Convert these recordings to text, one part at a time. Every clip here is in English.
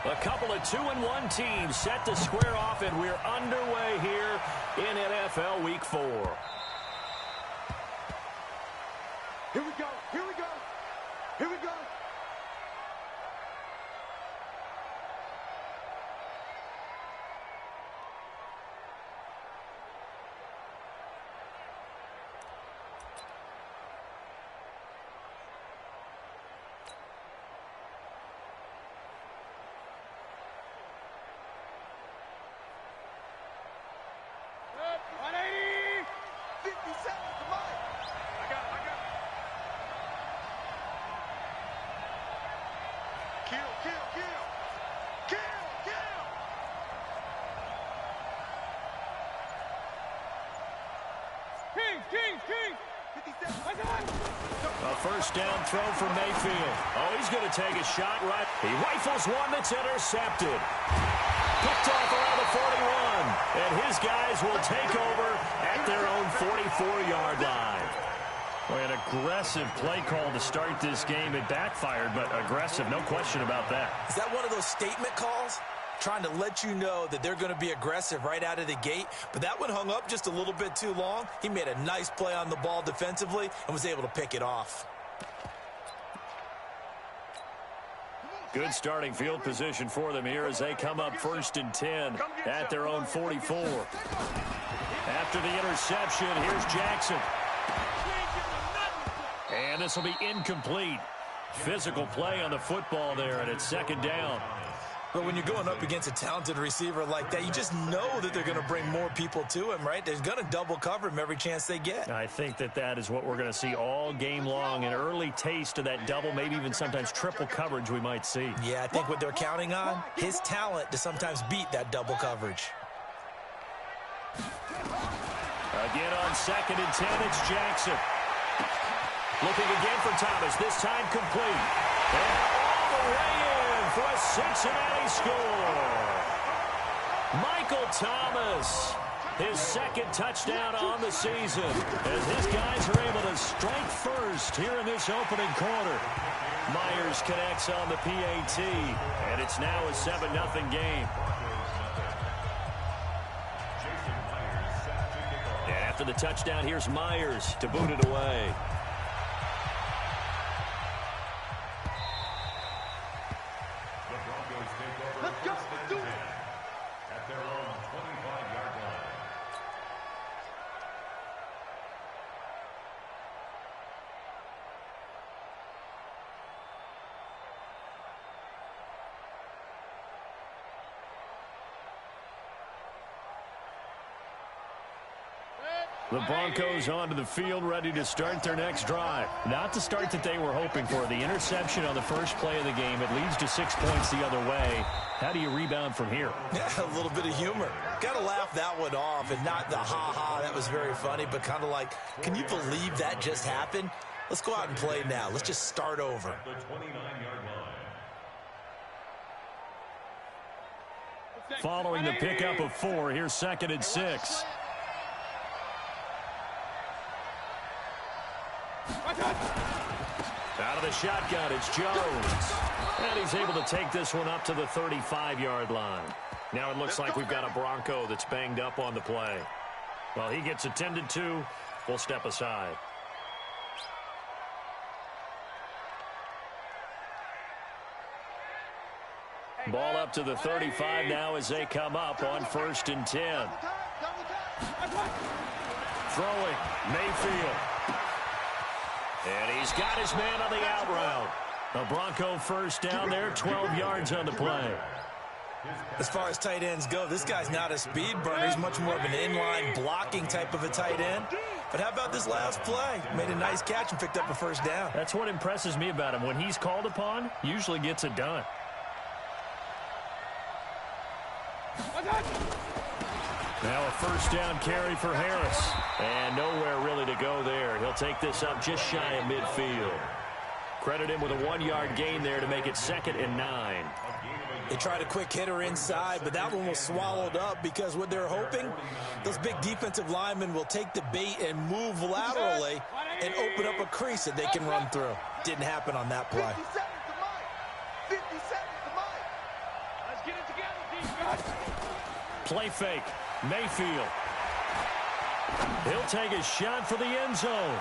A couple of 2-1 teams set to square off, and we're underway here in NFL Week 4. Here we go. Here we go. Here we go. A first down throw for Mayfield. Oh, he's going to take a shot right. He rifles one that's intercepted. Picked off around the 41. And his guys will take over at their own 44-yard line. Boy, an aggressive play call to start this game. It backfired, but aggressive, no question about that. Is that one of those statement calls? Trying to let you know that they're going to be aggressive right out of the gate. But that one hung up just a little bit too long. He made a nice play on the ball defensively and was able to pick it off. Good starting field position for them here as they come up 1st and 10 at their own 44. After the interception, here's Jackson. And this will be incomplete. Physical play on the football there, and it's 2nd down. But when you're going up against a talented receiver like that, you just know that they're going to bring more people to him, right? They're going to double cover him every chance they get. I think that is what we're going to see all game long. An early taste of that double, maybe even sometimes triple coverage we might see. Yeah, I think what they're counting on, his talent to sometimes beat that double coverage. Again on 2nd and 10, it's Jackson. Looking again for Thomas, this time complete. And all the way in for a Cincinnati score. Michael Thomas, his 2nd touchdown on the season, as his guys are able to strike first here in this opening quarter. Myers connects on the PAT, and it's now a 7-0 game. And after the touchdown, here's Myers to boot it away. The Broncos onto the field, ready to start their next drive. Not the start that they were hoping for. The interception on the first play of the game. It leads to 6 points the other way. How do you rebound from here? Yeah, a little bit of humor. Got to laugh that one off, and not the ha-ha, that was very funny, but kind of like, can you believe that just happened? Let's go out and play now. Let's just start over. Following the pickup of 4, here's 2nd and 6. Out of the shotgun, it's Jones. And he's able to take this one up to the 35-yard line. Now it looks like we've got a Bronco that's banged up on the play. While he gets attended to, we'll step aside. Ball up to the 35 now as they come up on 1st and 10. Throwing, Mayfield. And he's got his man on the out route. A Bronco first down there, 12 yards on the play. As far as tight ends go, this guy's not a speed burner. He's much more of an inline blocking type of a tight end. But how about this last play? Made a nice catch and picked up a first down. That's what impresses me about him. When he's called upon, usually gets it done. Now a first down carry for Harris. And nowhere really to go there. He'll take this up just shy of midfield. Credit him with a 1-yard gain there to make it 2nd and 9. They tried a quick hitter inside, but that one was swallowed up because what they're hoping, those big defensive linemen will take the bait and move laterally and open up a crease that they can run through. Didn't happen on that play. Get it together, defense. Play fake. Mayfield. He'll take a shot for the end zone.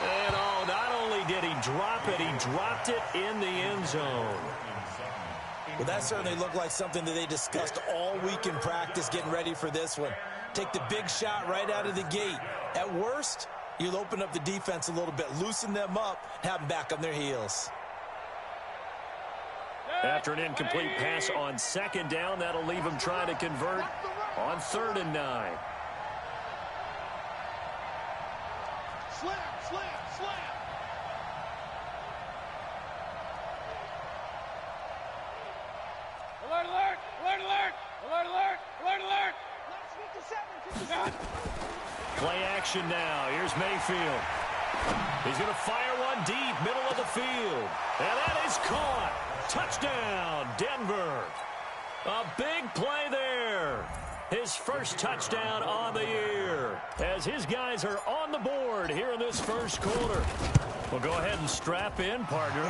And not only did he drop it, he dropped it in the end zone. Well, that certainly looked like something that they discussed all week in practice getting ready for this one. Take the big shot right out of the gate. At worst, you'll open up the defense a little bit, loosen them up, have them back on their heels. After an incomplete pass on second down, that'll leave him trying to convert on 3rd and 9. Slam, slam, slam. Alert, alert, alert, alert, alert, alert, alert, alert. 57, 57. Play action now. Here's Mayfield. He's going to fire one deep, middle of the field. And that is caught. Touchdown, Denver. A big play there. His first touchdown on the year as his guys are on the board here in this first quarter. Well, go ahead and strap in, partner.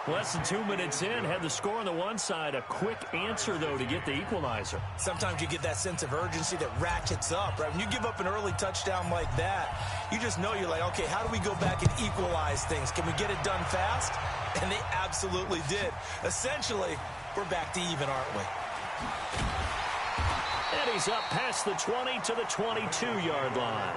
Less than 2 minutes in, had the score on the one side. A quick answer, though, to get the equalizer. Sometimes you get that sense of urgency that ratchets up, right? When you give up an early touchdown like that, you just know you're like, okay, how do we go back and equalize things? Can we get it done fast? And they absolutely did. Essentially, we're back to even, aren't we? And he's up past the 20 to the 22-yard line.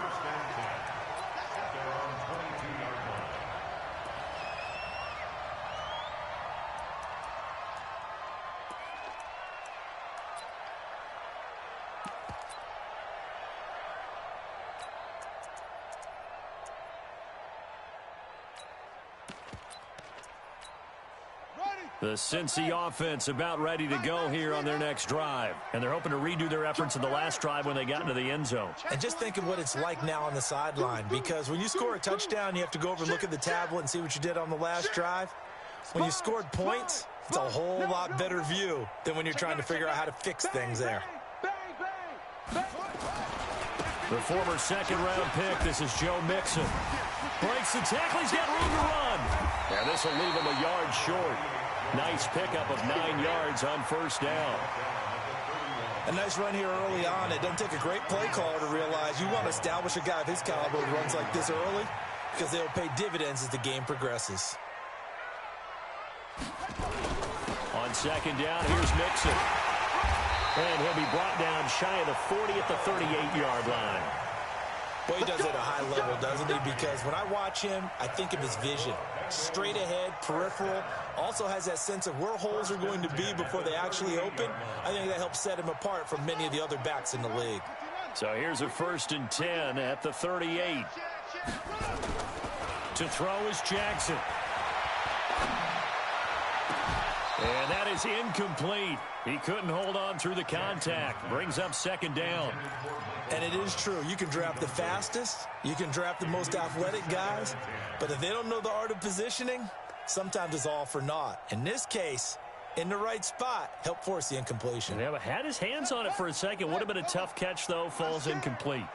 The Cincy offense about ready to go here on their next drive. And they're hoping to redo their efforts in the last drive when they got into the end zone. And just think of what it's like now on the sideline, because when you score a touchdown, you have to go over and look at the tablet and see what you did on the last drive. When you scored points, it's a whole lot better view than when you're trying to figure out how to fix things there. The former second-round pick, this is Joe Mixon. Breaks the tackle, he's got room to run. And this will leave him a yard short. Nice pickup of 9 yards on first down. A nice run here early on. It doesn't take a great play caller to realize you want to establish a guy of his caliber who runs like this early, because they'll pay dividends as the game progresses. On second down, here's Mixon. And he'll be brought down shy of the 40 at the 38-yard line. Well, he does it at a high level, doesn't he? Because when I watch him, I think of his vision. Straight ahead, peripheral. Also has that sense of where holes are going to be before they actually open. I think that helps set him apart from many of the other backs in the league. So here's a 1st and 10 at the 38. To throw is Jackson. And that is incomplete. He couldn't hold on through the contact. Brings up second down. And it is true. You can draft the fastest. You can draft the most athletic guys. But if they don't know the art of positioning, sometimes it's all for naught. In this case, in the right spot, help force the incompletion. Yeah, but had his hands on it for a second. Would have been a tough catch, though. Falls incomplete.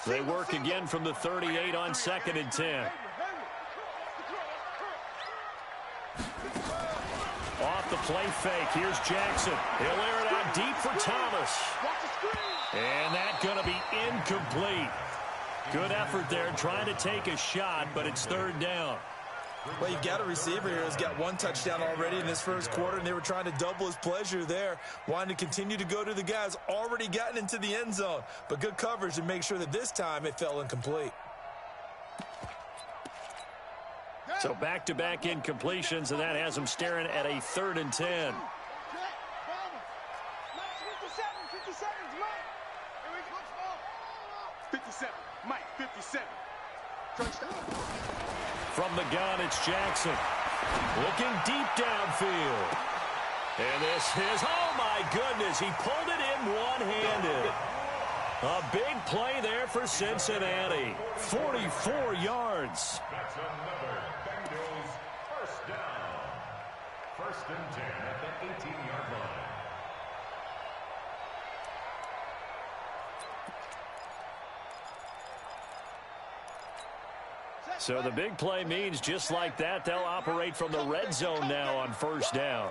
They work again from the 38 on 2nd and 10. Off the play fake. Here's Jackson. He'll air it out deep for Thomas. And that's going to be incomplete. Good effort there trying to take a shot, but it's 3rd down. Well, you've got a receiver here who's got 1 touchdown already in this first quarter, and they were trying to double his pleasure there, wanting to continue to go to the guys already gotten into the end zone. But good coverage to make sure that this time it fell incomplete. So back-to-back incompletions, and that has them staring at a 3rd and 10. 57, Mike, 57. Touchdown. From the gun, it's Jackson. Looking deep downfield. And this is, oh my goodness, he pulled it in one-handed. A big play there for Cincinnati. 44 yards. That's another Bengals first down. 1st and 10 at the 18-yard line. So the big play means just like that, they'll operate from the red zone now on first down.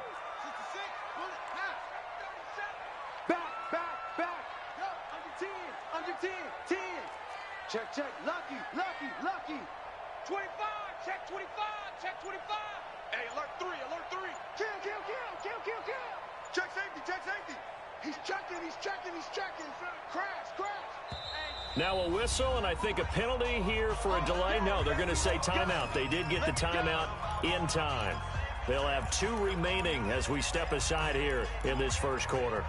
Check, check. Lucky, lucky, lucky. 25. Check 25. Check 25. Hey, alert 3, alert 3. Kill, kill, kill, kill, kill, kill. Check safety, check safety. He's checking, he's checking, he's checking. Crash, crash. Now a whistle, and I think a penalty here for a delay. No, they're going to say timeout. They did get the timeout in time. They'll have 2 remaining as we step aside here in this first quarter.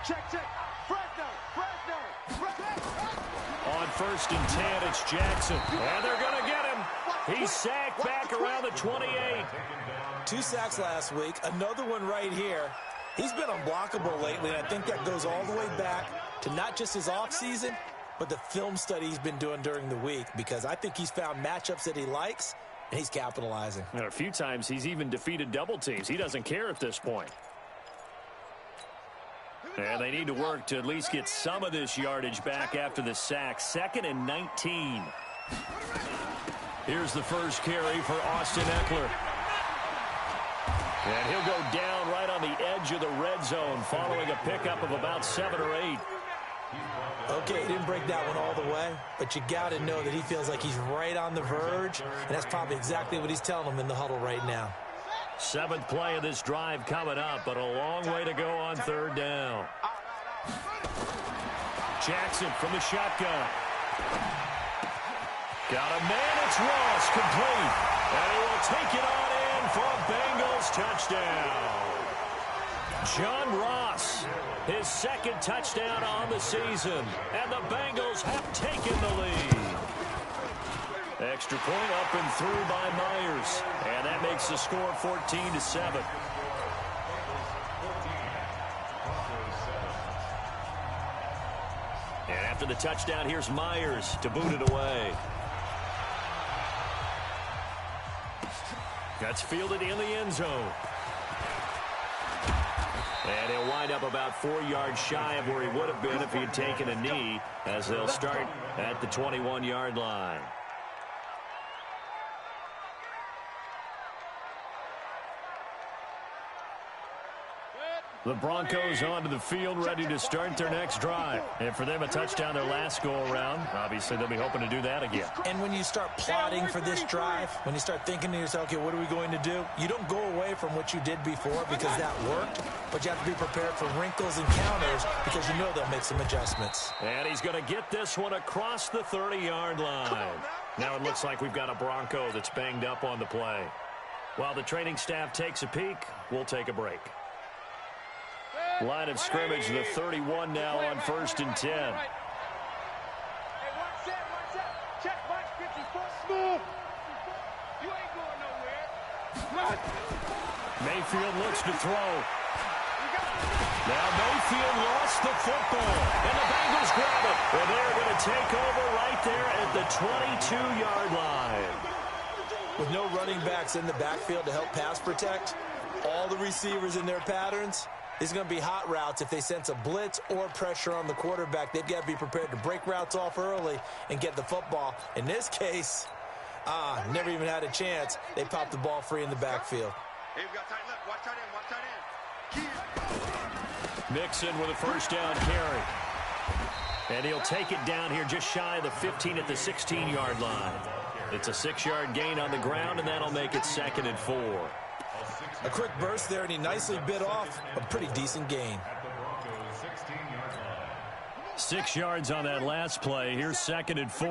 Check, check. Fresno, Fresno, Fresno. On 1st and 10, it's Jackson. And they're going to get him. He's sacked back around the 28. 2 sacks last week. Another one right here. He's been unblockable lately, and I think that goes all the way back to not just his offseason, but the film study he's been doing during the week, because I think he's found matchups that he likes, and he's capitalizing. And a few times he's even defeated double teams. He doesn't care at this point. And they need to work to at least get some of this yardage back after the sack. 2nd and 19. Here's the first carry for Austin Ekeler. And he'll go down right on the edge of the red zone following a pickup of about 7 or 8. Okay, he didn't break that one all the way, but you got to know that he feels like he's right on the verge, and that's probably exactly what he's telling them in the huddle right now. 7th play of this drive coming up, but a long way to go on 3rd down. Jackson from the shotgun. Got a man, it's Ross, complete. And he will take it on in for a Bengals touchdown. John Ross, his 2nd touchdown on the season. And the Bengals have taken the lead. Extra point up and through by Myers. And that makes the score 14-7. And after the touchdown, here's Myers to boot it away. That's fielded in the end zone. And he'll wind up about 4 yards shy of where he would have been if he had taken a knee, as they'll start at the 21-yard line. The Broncos onto the field, ready to start their next drive. And for them, a touchdown their last go-around. Obviously, they'll be hoping to do that again. And when you start plotting for this drive, when you start thinking to yourself, okay, what are we going to do? You don't go away from what you did before because that worked, but you have to be prepared for wrinkles and counters because you know they'll make some adjustments. And he's going to get this one across the 30-yard line. Now it looks like we've got a Bronco that's banged up on the play. While the training staff takes a peek, we'll take a break. Line of scrimmage, the 31 now on 1st and 10. Hey, watch that. Check box 54. Smooth. You ain't going nowhere. Mayfield looks to throw. Now Mayfield lost the football, and the Bengals grab it. And they're going to take over right there at the 22-yard line. With no running backs in the backfield to help pass protect, all the receivers in their patterns, it's going to be hot routes. If they sense a blitz or pressure on the quarterback, they've got to be prepared to break routes off early and get the football. In this case, never even had a chance. They popped the ball free in the backfield. Hey, we got tight left. Watch tight end. Mixon with a first down carry. And he'll take it down here just shy of the 15 at the 16-yard line. It's a 6-yard gain on the ground, and that'll make it 2nd and 4. A quick burst there, and he nicely bit off a pretty decent gain. 6 yards on that last play. Here's 2nd and 4.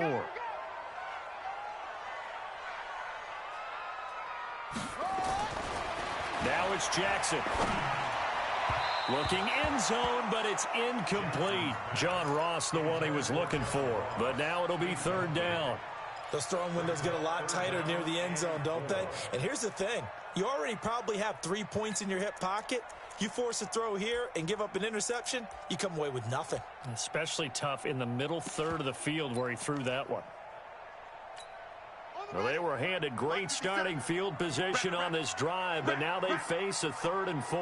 Now it's Jackson. Looking end zone, but it's incomplete. John Ross, the one he was looking for. But now it'll be 3rd down. Those throwing windows get a lot tighter near the end zone, don't they? And here's the thing. You already probably have 3 points in your hip pocket. You force a throw here and give up an interception, you come away with nothing. Especially tough in the middle third of the field where he threw that one. Well, they were handed great starting field position on this drive, but now they face a 3rd and 4.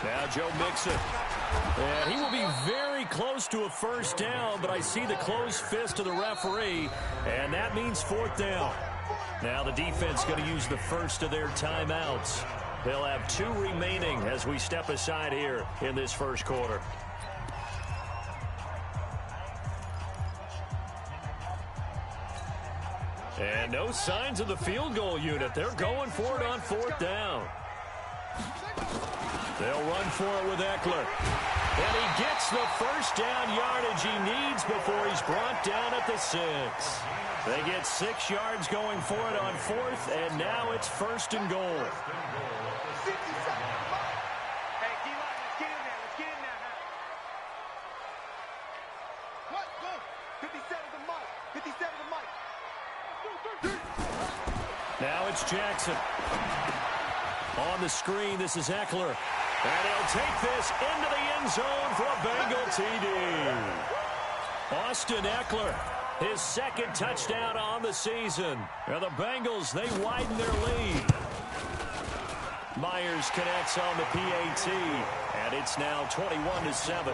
Now Joe Mixon. And he will be very close to a first down, but I see the closed fist of the referee, and that means 4th down. Now the defense going to use the first of their timeouts. They'll have 2 remaining as we step aside here in this first quarter. And no signs of the field goal unit. They're going for it on 4th down. They'll run for it with Eckler. And he gets the first down yardage he needs before he's brought down at the 6. They get 6 yards going for it on 4th, and now it's 1st and goal. Now it's Jackson. On the screen, this is Eckler. And he'll take this into the end zone for a Bengal TD. Austin Eckler, his 2nd touchdown on the season. Now the Bengals, they widen their lead. Myers connects on the PAT, and it's now 21-7.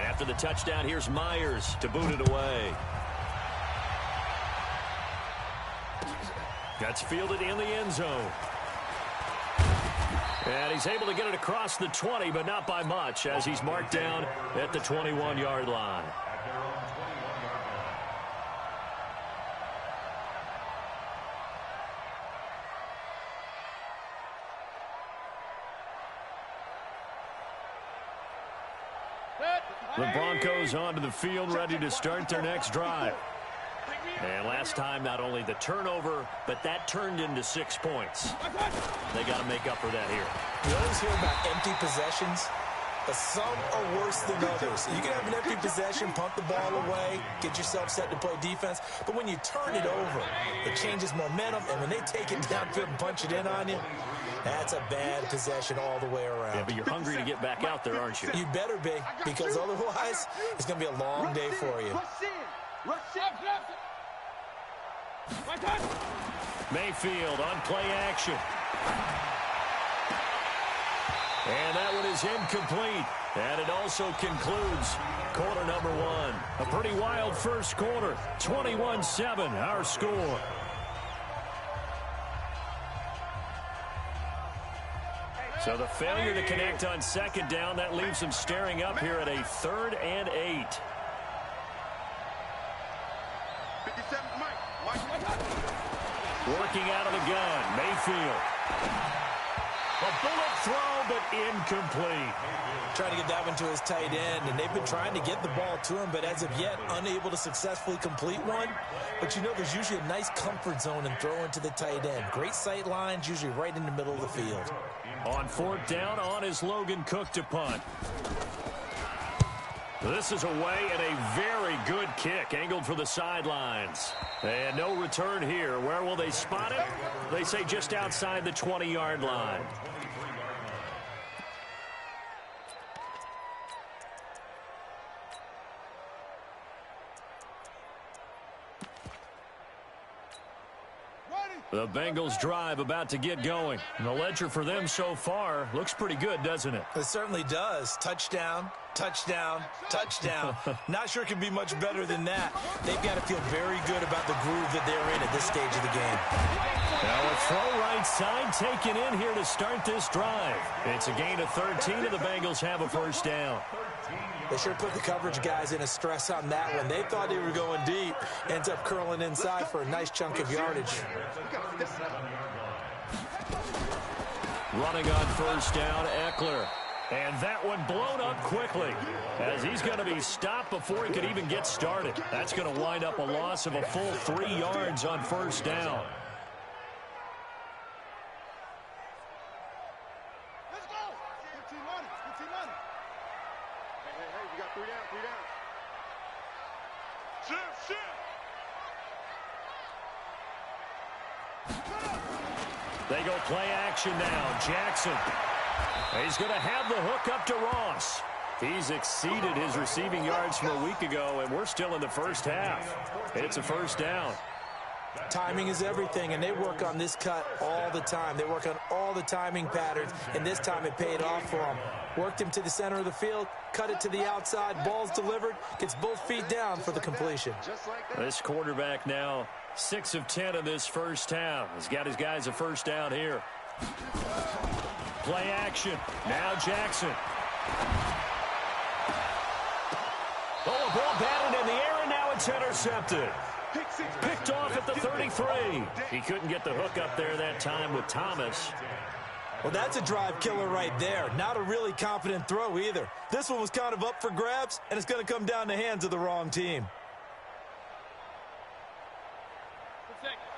After the touchdown, here's Myers to boot it away. That's fielded in the end zone. And he's able to get it across the 20, but not by much, as he's marked down at the 21-yard line. The Broncos onto the field, ready to start their next drive. And last time, not only the turnover, but that turned into 6 points. They got to make up for that here. You always hear about empty possessions, but some are worse than others. You can have an empty possession, pump the ball away, get yourself set to play defense, but when you turn it over, it changes momentum, and when they take it downfield and punch it in on you, that's a bad possession all the way around. Yeah, but you're hungry to get back out there, aren't you? You better be, because otherwise, it's going to be a long day for you. Mayfield on play action. And that one is incomplete. And it also concludes quarter number 1. A pretty wild first quarter. 21-7, our score. So the failure to connect on 2nd down, that leaves them staring up here at a 3rd and 8. 57, Mike. Working out of the gun, Mayfield. A bullet throw, but incomplete. Trying to get that one to his tight end, and they've been trying to get the ball to him, but as of yet, unable to successfully complete one. But you know, there's usually a nice comfort zone in throwing to the tight end. Great sight lines, usually right in the middle of the field. On 4th down, on is Logan Cook to punt. This is away and a very good kick, angled for the sidelines. And no return here. Where will they spot it? They say just outside the 20-yard line. The Bengals drive about to get going. And the ledger for them so far looks pretty good, doesn't it? It certainly does. Touchdown, touchdown, touchdown. Not sure it can be much better than that. They've got to feel very good about the groove that they're in at this stage of the game. Now a throw right side taken in here to start this drive. It's a gain of 13, and the Bengals have a first down. They sure put the coverage guys in a stress on that one. They thought they were going deep. Ends up curling inside for a nice chunk of yardage. Running on first down, Eckler. And that one blown up quickly, as he's going to be stopped before he could even get started. That's going to wind up a loss of a full 3 yards on first down. They go play action now. Jackson. He's going to have the hook up to Ross. He's exceeded his receiving yards from a week ago, and we're still in the first half. It's a first down. Timing is everything, and they work on this cut all the time. They work on all the timing patterns, and this time it paid off for him. Worked him to the center of the field, cut it to the outside, ball's delivered, gets both feet down for the completion. This quarterback now 6 of 10 in this first half. He's got his guys a first down here. Play action. Now Jackson. Oh, a ball batted in the air, and now it's intercepted. Picked off at the 33. He couldn't get the hook up there that time with Thomas. Well, that's a drive killer right there. Not a really confident throw either. This one was kind of up for grabs, and it's going to come down the hands of the wrong team.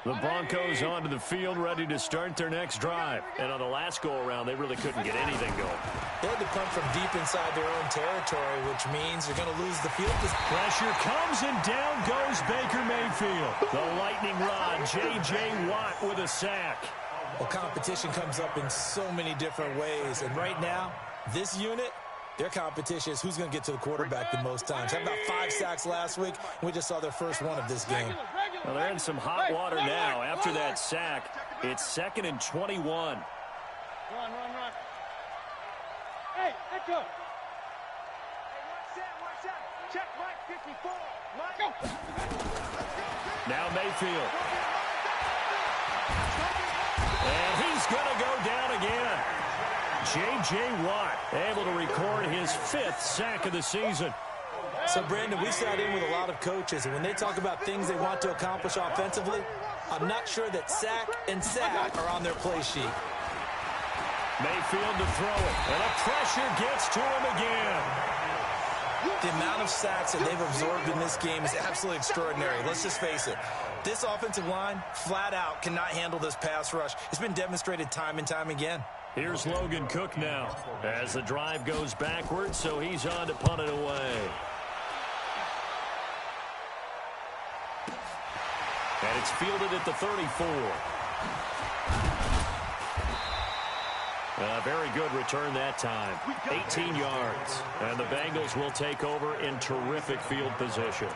The Broncos onto the field, ready to start their next drive. And on the last go-around, they really couldn't get anything going. They had to punt from deep inside their own territory, which means they're going to lose the field. Pressure comes, and down goes Baker Mayfield. The lightning rod, J.J. Watt with a sack. Well, competition comes up in so many different ways. And right now, this unit, their competition is who's going to get to the quarterback the most times. Had about 5 sacks last week. We just saw their first one of this game. Well, they're in some hot water now. After that sack, it's 2nd and 21. Run. Hey, let's go. Hey, one shot. Check Mike 54. Mike. Go. Now Mayfield. And he's going to go down again. J.J. Watt able to record his 5th sack of the season. So, Brandon, we sat in with a lot of coaches, and when they talk about things they want to accomplish offensively, I'm not sure that sack and sack are on their play sheet. Mayfield to throw it, and a pressure gets to him again. The amount of sacks that they've absorbed in this game is absolutely extraordinary. Let's just face it. This offensive line, flat out, cannot handle this pass rush. It's been demonstrated time and time again. Here's Logan Cook now as the drive goes backwards, so he's on to punt it away. And it's fielded at the 34. A very good return that time. 18 yards. And the Bengals will take over in terrific field position.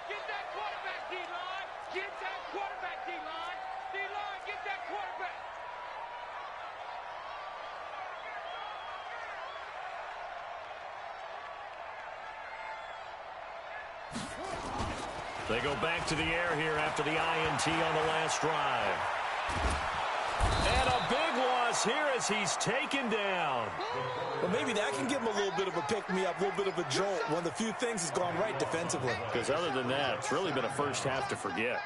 Get that quarterback, D-line. Get that quarterback, D-line. D-line, get that quarterback. They go back to the air here after the INT on the last drive. And a big loss here as he's taken down. Well, maybe that can give him a little bit of a pick-me-up, a little bit of a jolt. One of the few things has gone right defensively. Because other than that, it's really been a first half to forget.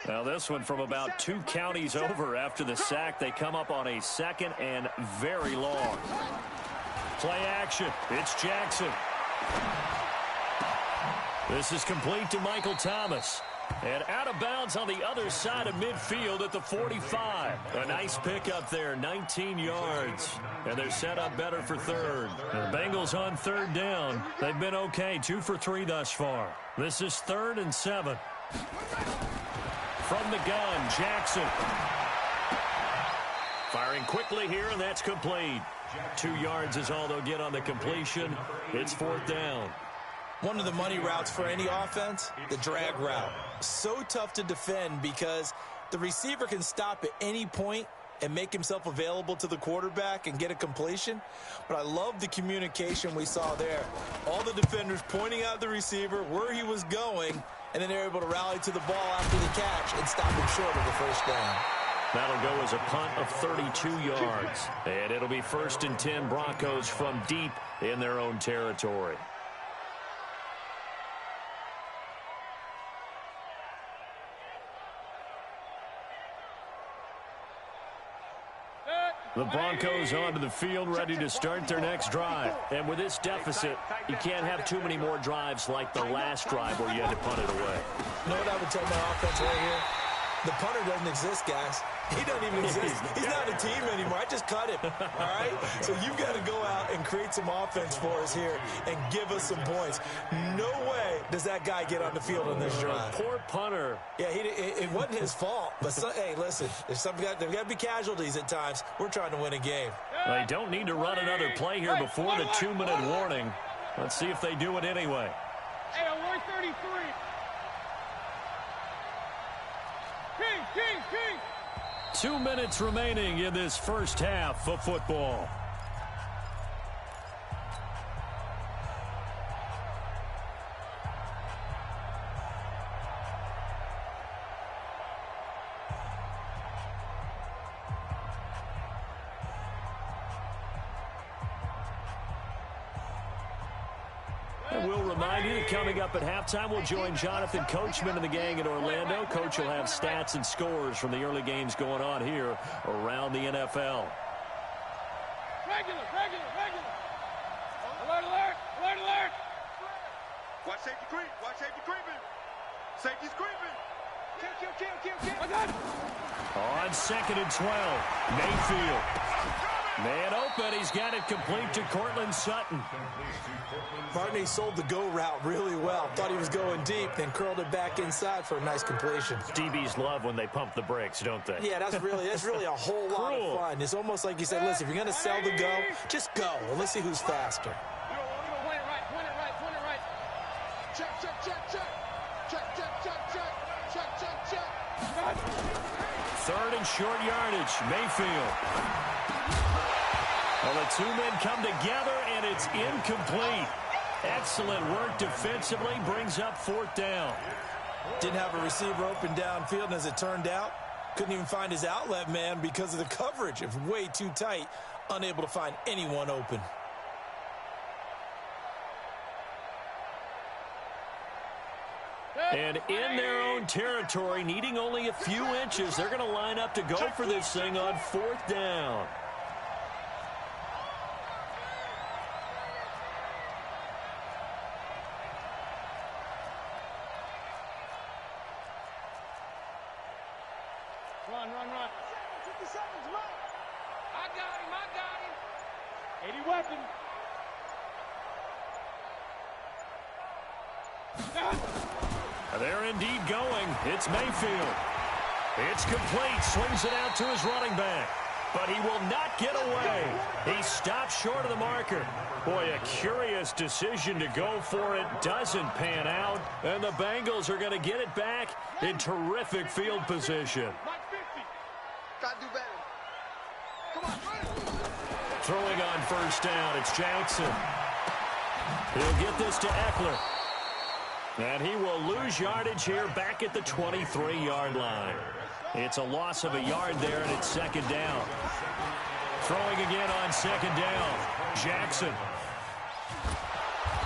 Now this one from about 2 counties over after the sack. They come up on a 2nd and very long. Play action. It's Jackson. This is complete to Michael Thomas. And out of bounds on the other side of midfield at the 45. A nice pickup there, 19 yards. And they're set up better for 3rd. And the Bengals on 3rd down. They've been okay, 2 for 3 thus far. This is 3rd and 7. From the gun, Jackson. Firing quickly here, and that's complete. 2 yards is all they'll get on the completion. It's 4th down. One of the money routes for any offense, the drag route. So tough to defend because the receiver can stop at any point and make himself available to the quarterback and get a completion. But I love the communication we saw there. All the defenders pointing out the receiver, where he was going, and then they're able to rally to the ball after the catch and stop him short of the first down. That'll go as a punt of 32 yards. And it'll be 1st and 10 Broncos from deep in their own territory. The Broncos onto the field, ready to start their next drive. And with this deficit, you can't have too many more drives like the last drive where you had to punt it away. You know what I would tell my offense right here? The punter doesn't exist, guys. He doesn't even exist. He's not a team anymore. I just cut him, all right? So you've got to go out and create some offense for us here and give us some points. No way does that guy get on the field on this drive. Poor punter. Yeah, it wasn't his fault. But, hey, listen, there's got to be casualties at times. We're trying to win a game. They don't need to run another play here before the 2-minute warning. Let's see if they do it anyway. Hey, alert 33. King. 2 minutes remaining in this first half of football. And we'll remind you that coming up at halftime, we'll join Jonathan Coachman and the gang in Orlando. Coach will have stats and scores from the early games going on here around the NFL. Regular. Alert. Watch safety creeping. Safety's creeping. Kill. On 2nd and 12, Mayfield. Man open, he's got it complete to Courtland Sutton. Barney sold the go route really well. Thought he was going deep, then curled it back inside for a nice completion. DBs love when they pump the brakes, don't they? Yeah, that's really a whole lot of fun. It's almost like you said, listen, if you're going to sell the go, just go. And let's see who's faster. Point it right. Check. 3rd and short yardage, Mayfield. Well, the two men come together, and it's incomplete. Excellent work defensively, brings up 4th down. Didn't have a receiver open downfield, and as it turned out, couldn't even find his outlet man because of the coverage. It was way too tight, unable to find anyone open. And in their own territory, needing only a few inches, they're going to line up to go for this thing on 4th down. Run. 50 seconds, run. I got him. 80 weapon. They're indeed going. It's Mayfield. It's complete. Swings it out to his running back. But he will not get away. He stops short of the marker. Boy, a curious decision to go for it. Doesn't pan out. And the Bengals are going to get it back in terrific field position. Gotta do better. Come on, Throwing on 1st down, it's Jackson. He'll get this to Eckler. And he will lose yardage here back at the 23-yard line. It's a loss of a yard there, and it's 2nd down. Throwing again on 2nd down. Jackson.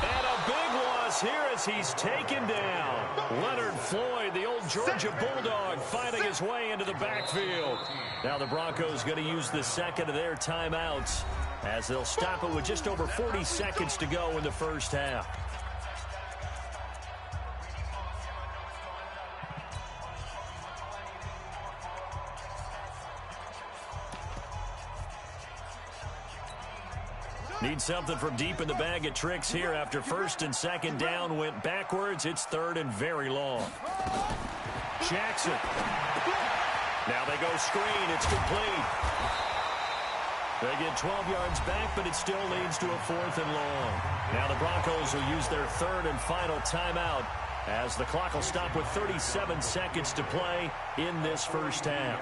And a big loss here as he's taken down. Leonard Floyd, the old Georgia Bulldog, finding his way into the backfield. Now the Broncos going to use the 2nd of their timeouts as they'll stop it with just over 40 seconds to go in the first half. Need something from deep in the bag of tricks here after 1st and 2nd down went backwards. It's 3rd and very long. Jackson. Now they go screen. It's complete. They get 12 yards back, but it still leads to a 4th and long. Now the Broncos will use their 3rd and final timeout as the clock will stop with 37 seconds to play in this first half.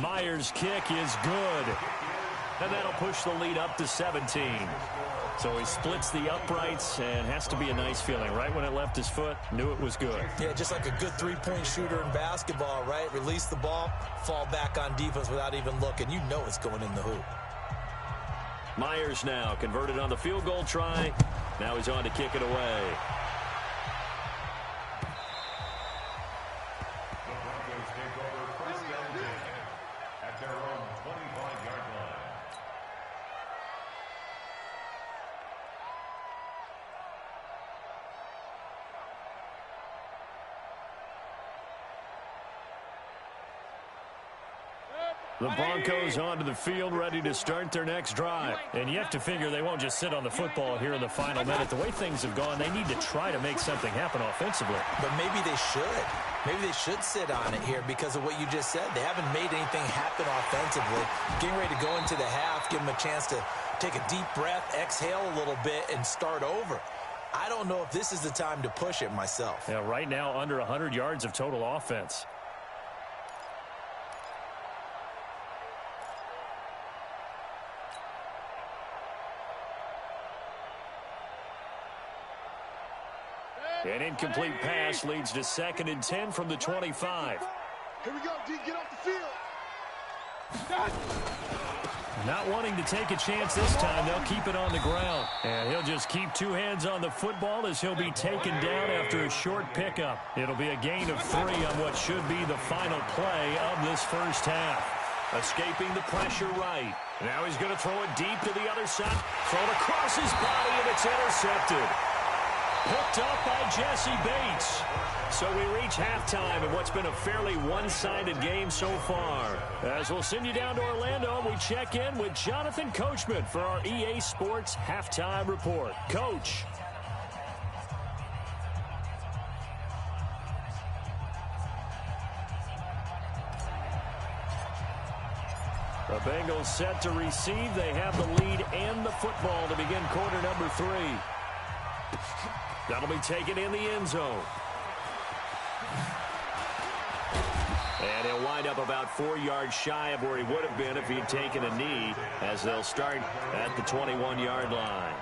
Myers' kick is good. And that'll push the lead up to 17. So he splits the uprights, and has to be a nice feeling. Right when it left his foot, knew it was good. Yeah, just like a good three-point shooter in basketball, right? Release the ball, fall back on defense without even looking. You know it's going in the hoop. Myers now converted on the field goal try. Now he's on to kick it away. The Broncos onto the field, ready to start their next drive. And you have to figure they won't just sit on the football here in the final minute. The way things have gone, they need to try to make something happen offensively. But maybe they should. Maybe they should sit on it here because of what you just said. They haven't made anything happen offensively. Getting ready to go into the half, give them a chance to take a deep breath, exhale a little bit, and start over. I don't know if this is the time to push it myself. Yeah, right now under 100 yards of total offense. An incomplete pass leads to 2nd and 10 from the 25. Here we go, D. Get off the field. Not wanting to take a chance this time, they'll keep it on the ground. And he'll just keep two hands on the football as he'll be taken down after a short pickup. It'll be a gain of 3 on what should be the final play of this first half. Escaping the pressure right. Now he's going to throw it deep to the other side. Thrown across his body, and it's intercepted. Picked up by Jesse Bates. So we reach halftime in what's been a fairly one-sided game so far. As we'll send you down to Orlando, we check in with Jonathan Coachman for our EA Sports Halftime Report. Coach. The Bengals set to receive. They have the lead and the football to begin quarter number 3. That'll be taken in the end zone. And he'll wind up about 4 yards shy of where he would have been if he'd taken a knee, as they'll start at the 21-yard line.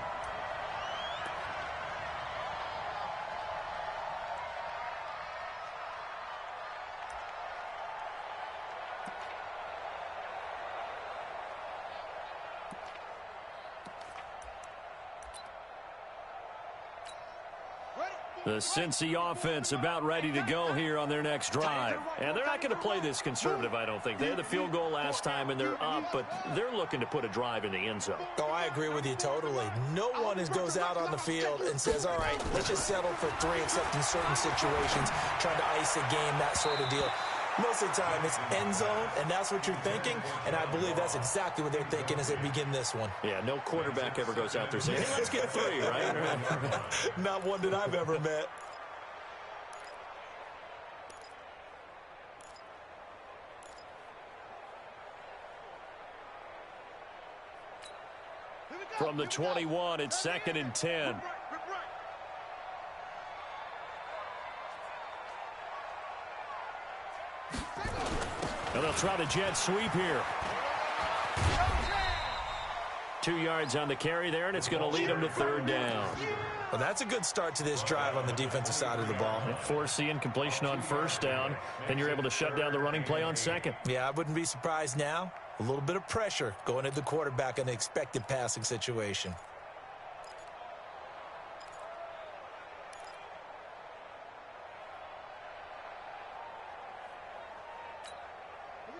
The Cincy offense about ready to go here on their next drive. And they're not going to play this conservative, I don't think. They had the field goal last time, and they're up, but they're looking to put a drive in the end zone. Oh, I agree with you totally. No one goes out on the field and says, all right, let's just settle for 3, except in certain situations, trying to ice a game, that sort of deal. Most of the time, it's end zone, and that's what you're thinking, and I believe that's exactly what they're thinking as they begin this one. Yeah, no quarterback ever goes out there saying, hey, let's get 3, right? Not one that I've ever met. From the 21, it's 2nd and 10. And they'll try the jet sweep here. 2 yards on the carry there, and it's going to lead them to 3rd down. Well, that's a good start to this drive on the defensive side of the ball. Force the incompletion on 1st down, and you're able to shut down the running play on 2nd. Yeah, I wouldn't be surprised now. A little bit of pressure going at the quarterback in the expected passing situation.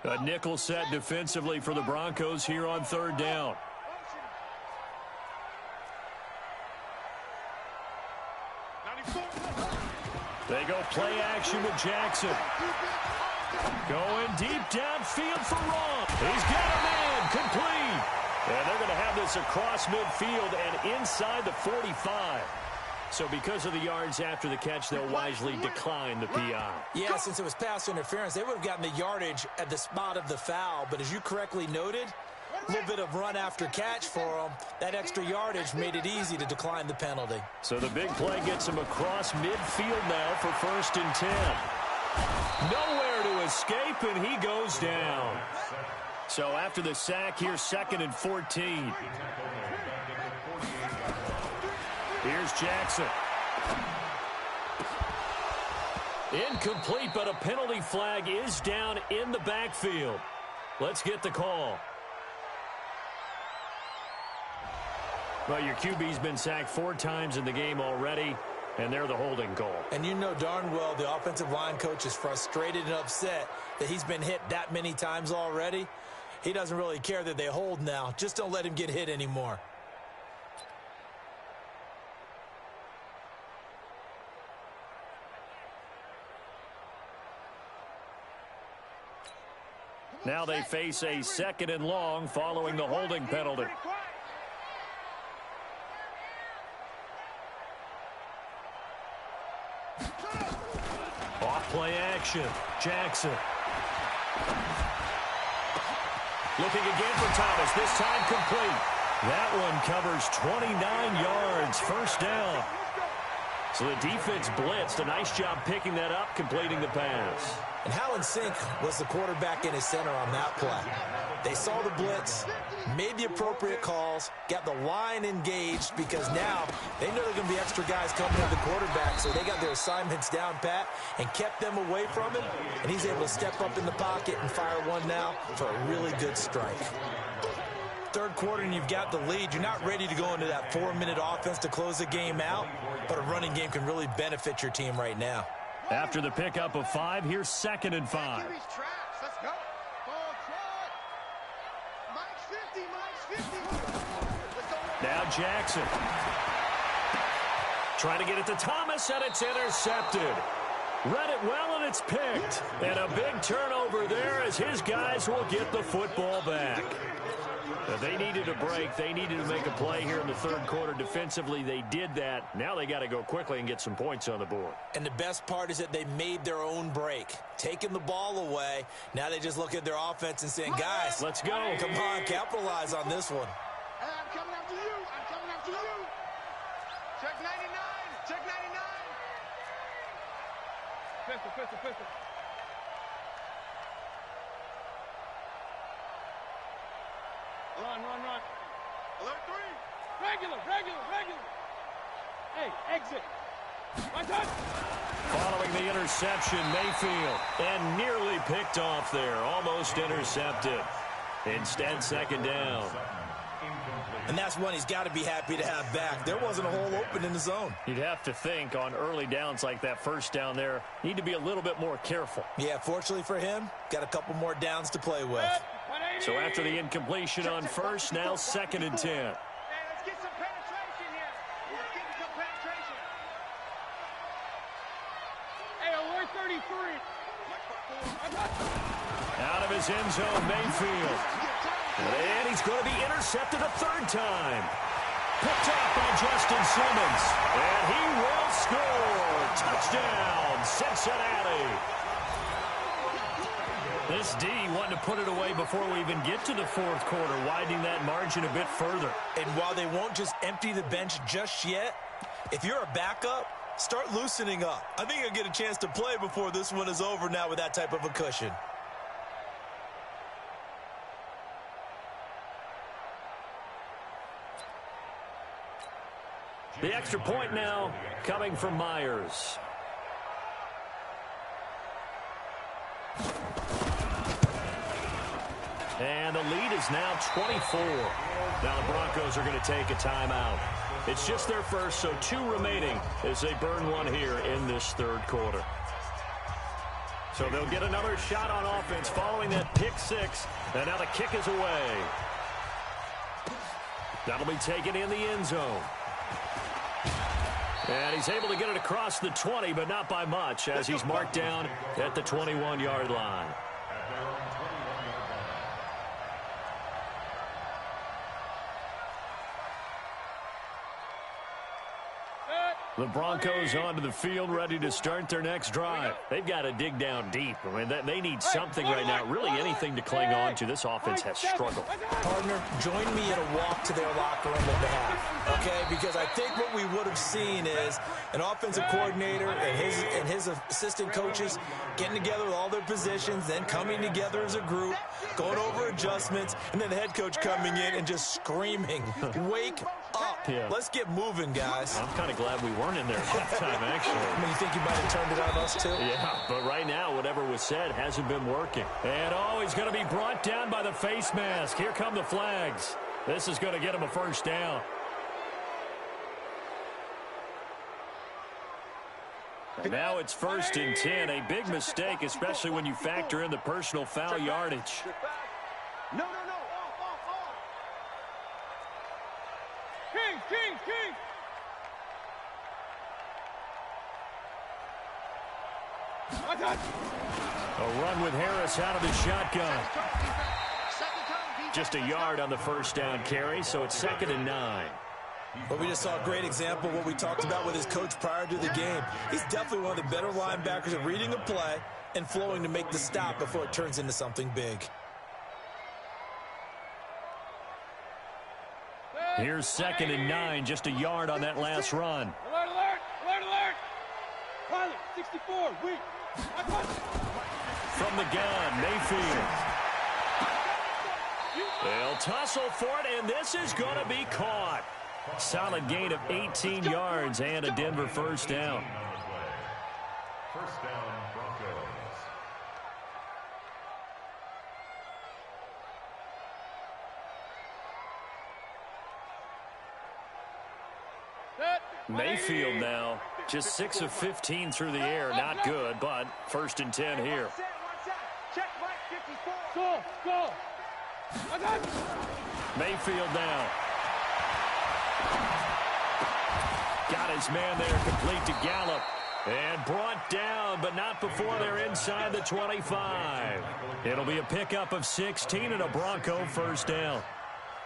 A nickel set defensively for the Broncos here on 3rd down. They go play action with Jackson. Going deep downfield for Ron. He's got a man complete. And they're going to have this across midfield and inside the 45. So because of the yards after the catch, they'll wisely decline the PI. Yeah, since it was pass interference, they would have gotten the yardage at the spot of the foul. But as you correctly noted, a little bit of run after catch for them. That extra yardage made it easy to decline the penalty. So the big play gets him across midfield now for 1st and 10. Nowhere to escape, and he goes down. So after the sack, here's 2nd and 14. Here's Jackson. Incomplete, but a penalty flag is down in the backfield. Let's get the call. Well, your QB's been sacked 4 times in the game already, and they're the holding call. And you know darn well the offensive line coach is frustrated and upset that he's been hit that many times already. He doesn't really care that they hold now. Just don't let him get hit anymore. Now they face a 2nd and long following the holding penalty. Off play action. Jackson. Looking again for Thomas. This time complete. That one covers 29 yards. First down. So the defense blitzed. A nice job picking that up, completing the pass. And how in sync was the quarterback in his center on that play? They saw the blitz, made the appropriate calls, got the line engaged because now they know there are going to be extra guys coming to the quarterback, so they got their assignments down pat and kept them away from him, and he's able to step up in the pocket and fire one now for a really good strike. Third quarter and you've got the lead. You're not ready to go into that 4-minute offense to close the game out, but a running game can really benefit your team right now. After the pickup of 5, here's 2nd and 5. Let's go. Mike's 50. Let's go. Now Jackson. Trying to get it to Thomas, and it's intercepted. Read it well, and it's picked. And a big turnover there as his guys will get the football back. They needed a break. They needed to make a play here in the third quarter defensively. They did that. Now they got to go quickly and get some points on the board. And the best part is that they made their own break, taking the ball away. Now they just look at their offense and saying, guys, let's go. Come on, capitalize on this one. Hey, I'm coming after you. Check 99. Pistol. Run. Alert 3. Regular. Hey, exit. My touch. Following the interception, Mayfield, and nearly picked off there. Almost intercepted. Instead, 2nd down. And that's one he's got to be happy to have back. There wasn't a hole open in the zone. You'd have to think on early downs like that first down there, need to be a little bit more careful. Yeah, fortunately for him, got a couple more downs to play with. So after the incompletion on first, now 2nd and 10. Hey, let's get some penetration here. Hey, alert 33. Out of his end zone, Mayfield. And he's going to be intercepted a 3rd time. Picked off by Justin Simmons. And he will score. Touchdown, Cincinnati. This D wanting to put it away before we even get to the 4th quarter, widening that margin a bit further. And while they won't just empty the bench just yet, if you're a backup, start loosening up. I think you'll get a chance to play before this one is over now with that type of a cushion. The extra point now coming from Myers. And the lead is now 24. Now the Broncos are going to take a timeout. It's just their first, so 2 remaining as they burn one here in this 3rd quarter. So they'll get another shot on offense following that pick 6. And now the kick is away. That'll be taken in the end zone. And he's able to get it across the 20, but not by much, as he's marked down at the 21-yard line. The Broncos onto the field, ready to start their next drive. They've got to dig down deep. I mean, they need something right now, really anything to cling on to. This offense has struggled. Partner, join me in a walk to their locker room on behalf, okay? Because I think what we would have seen is an offensive coordinator and his assistant coaches getting together with all their positions, then coming together as a group, going over adjustments, and then the head coach coming in and just screaming, wake up. Yeah. Let's get moving, guys. I'm kind of glad we weren't in there at the time, actually. I mean, you think you might have turned it on us, too? Yeah, but right now, whatever was said hasn't been working. And, he's going to be brought down by the face mask. Here come the flags. This is going to get him a first down. And now it's 1st and 10. A big mistake, especially when you factor in the personal foul yardage. No. Off. King. My touch. A run with Harris out of the shotgun. Just a yard on the first down carry, so it's 2nd and 9. Well, we just saw a great example of what we talked about with his coach prior to the game. He's definitely one of the better linebackers at reading a play and flowing to make the stop before it turns into something big. Here's 2nd and 9, just a yard on that last run. Alert, alert, alert, alert. Pilot, 64, weak. From the gun, Mayfield. They'll tussle for it, and this is going to be caught. Solid gain of 18 yards and a Denver first down. First down, Broncos. Mayfield now, just 6 of 15 through the air. Not good, but 1st and 10 here. Go, go. Mayfield now. Got his man there, complete to Gallup. And brought down, but not before they're inside the 25. It'll be a pickup of 16 and a Bronco first down.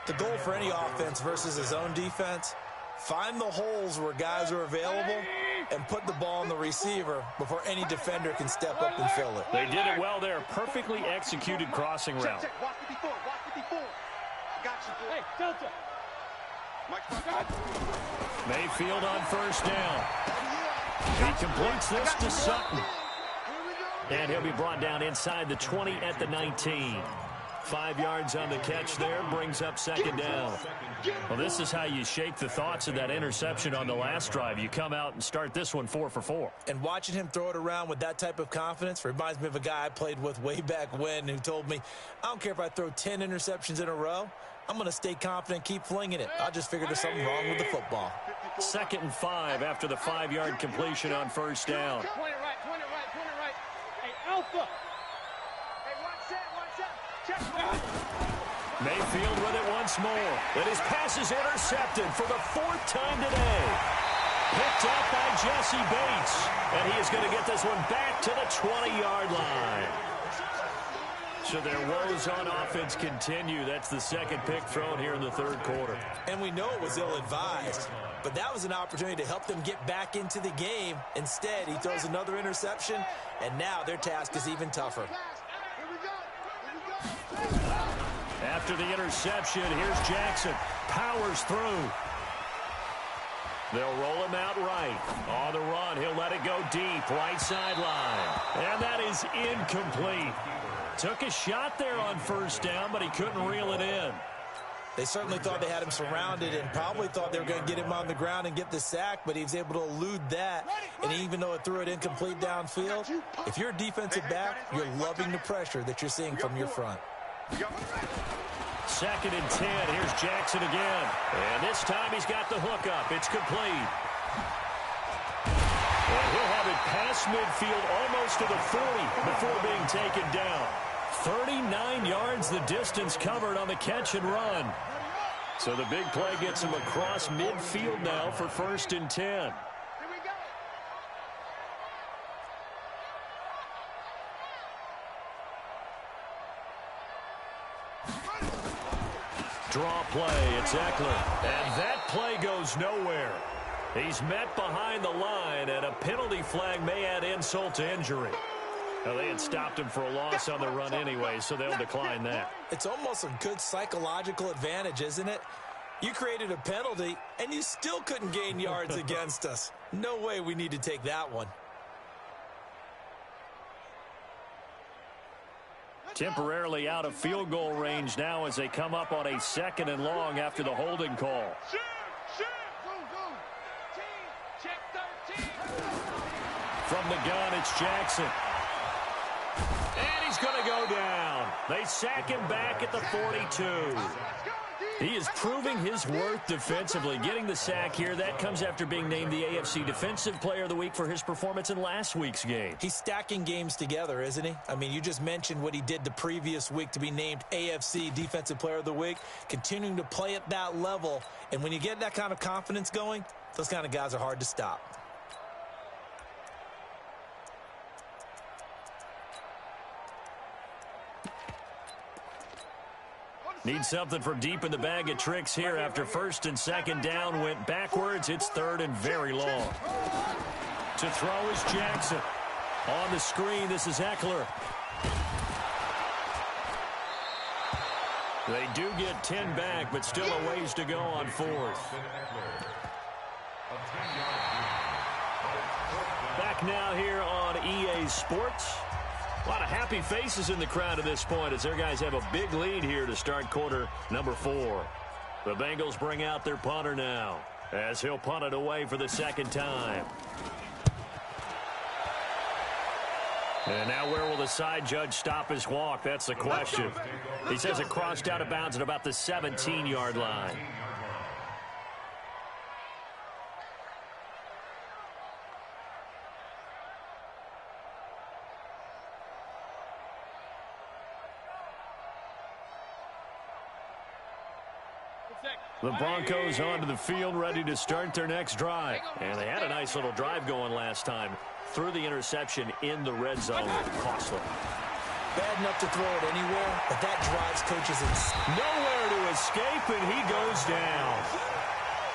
The goal for any offense versus his own defense, find the holes where guys are available and put the ball on the receiver before any defender can step up and fill it. They did it well there. Perfectly executed crossing route. Watch 54, watch 54. Got you. Hey, Delta. Mayfield on first down. He completes this to Sutton. And he'll be brought down inside the 20 at the 19. 5 yards on the catch there, brings up 2nd down. Well, this is how you shake the thoughts of that interception on the last drive. You come out and start this one 4 for 4. And watching him throw it around with that type of confidence reminds me of a guy I played with way back when who told me, I don't care if I throw 10 interceptions in a row. I'm going to stay confident, keep flinging it. I just figured there's something wrong with the football. 2nd and 5 after the 5-yard completion on first down. 20 right, 20 right, 20 right. Hey, Alpha. Hey, watch that. Check that. Mayfield with it once more. And his pass is intercepted for the 4th time today. Picked up by Jesse Bates. And he is going to get this one back to the 20-yard line. So their woes on offense continue. That's the 2nd pick thrown here in the 3rd quarter. And we know it was ill-advised, but that was an opportunity to help them get back into the game. Instead, he throws another interception, and now their task is even tougher. After the interception, here's Jackson. Powers through. They'll roll him out right. On the run, he'll let it go deep, right sideline. And that is incomplete. Took a shot there on first down, but he couldn't reel it in. They certainly thought they had him surrounded and probably thought they were going to get him on the ground and get the sack, but he was able to elude that. And even though it threw it incomplete downfield, if you're a defensive back, you're loving the pressure that you're seeing from your front. 2nd and 10. Here's Jackson again. And this time he's got the hook up. It's complete. And he'll have it past midfield almost to the 40 before being taken down. 39 yards the distance covered on the catch and run. So the big play gets him across midfield now for 1st and 10. Draw play, it's Eckler. And that play goes nowhere. He's met behind the line, and a penalty flag may add insult to injury. Now, they had stopped him for a loss on the run anyway, so they'll decline that. It's almost a good psychological advantage, isn't it? You created a penalty, and you still couldn't gain yards against us. No way we need to take that one. Temporarily out of field goal range now as they come up on a 2nd and long after the holding call. From the gun, it's Jackson. And he's going to go down. They sack him back at the 42. He is proving his worth defensively, getting the sack here. That comes after being named the AFC Defensive Player of the Week for his performance in last week's game. He's stacking games together, isn't he? I mean, you just mentioned what he did the previous week to be named AFC Defensive Player of the Week, continuing to play at that level. And when you get that kind of confidence going, those kind of guys are hard to stop. Need something from deep in the bag of tricks here after first and second down went backwards. It's third and very long. To throw is Jackson. On the screen, this is Eckler. They do get 10 back, but still a ways to go on fourth. Back now here on EA Sports. A lot of happy faces in the crowd at this point as their guys have a big lead here to start quarter number 4. The Bengals bring out their punter now as he'll punt it away for the second time. And now where will the side judge stop his walk? That's the question. He says it crossed out of bounds at about the 17-yard line. The Broncos onto the field, ready to start their next drive. And they had a nice little drive going last time. Threw the interception in the red zone. Costly. Bad enough to throw it anywhere, but that drives coaches in. Nowhere to escape, and he goes down.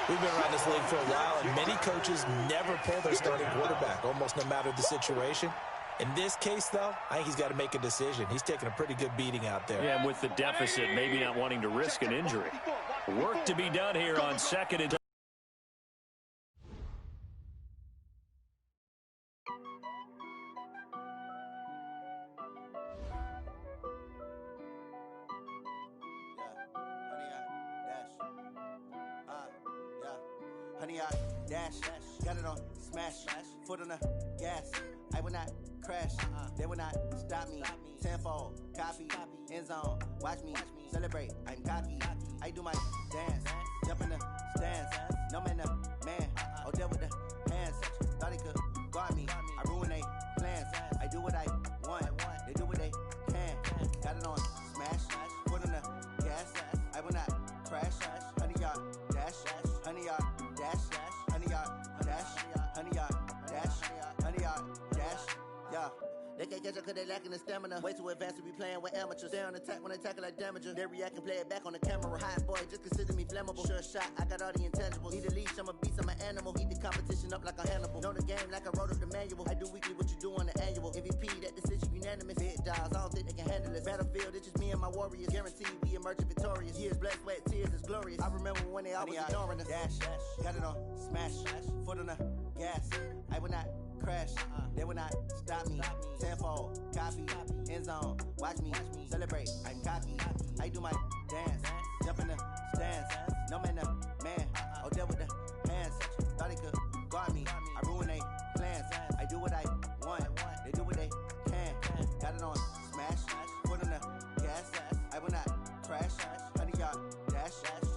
We've been around this league for a while, and many coaches never pull their starting quarterback, almost no matter the situation. In this case, though, I think he's got to make a decision. He's taking a pretty good beating out there. Yeah, and with the deficit, maybe not wanting to risk an injury. Work to be done here on second and... Honey, I dash, got it on smash, foot on the gas. I will not crash, they will not stop me. Tenfold, copy, end zone, watch me celebrate. I'm cocky, I do my dance, jump in the stands. No man, man, oh deal with the hands. Thought he could guard me, I ruin they plans. I do what I want, they do what they can. Got it on smash, foot on the gas. I will not crash, honey, y'all dash, honey, y'all dash, honey, y'all dash, honey, y'all dash, honey, y'all dash, yeah. They can't catch up cause they lacking the stamina. Way too advanced to be playing with amateurs. Stay on attack when they tackle like damager. They react and play it back on the camera. Hot boy, just consider me flammable. Sure shot, I got all the intangibles. Need a leash, I'm a beast, I'm an animal. Heat the competition up like a Hannibal. Know the game like I wrote up the manual. I do weekly what you do on the annual. MVP, that decision unanimous. Big dials, I don't think they can handle it. Battlefield, it's just me and my warriors. Guaranteed we emerging victorious. Years, blood, sweat, tears, is glorious. I remember when they always ignoring us. Dash, got it on smash, foot on the gas. I will not crash, they will not stop me. Tenfold, copy, end zone, watch me celebrate. I'm cocky, I do my dance, jump in the stands. No man, man, oh deal with the hands. Thought he could guard me, I ruin they plans. I do what I want, they do what they can. Got it on smash, foot on the gas. I will not crash, honey, y'all dash,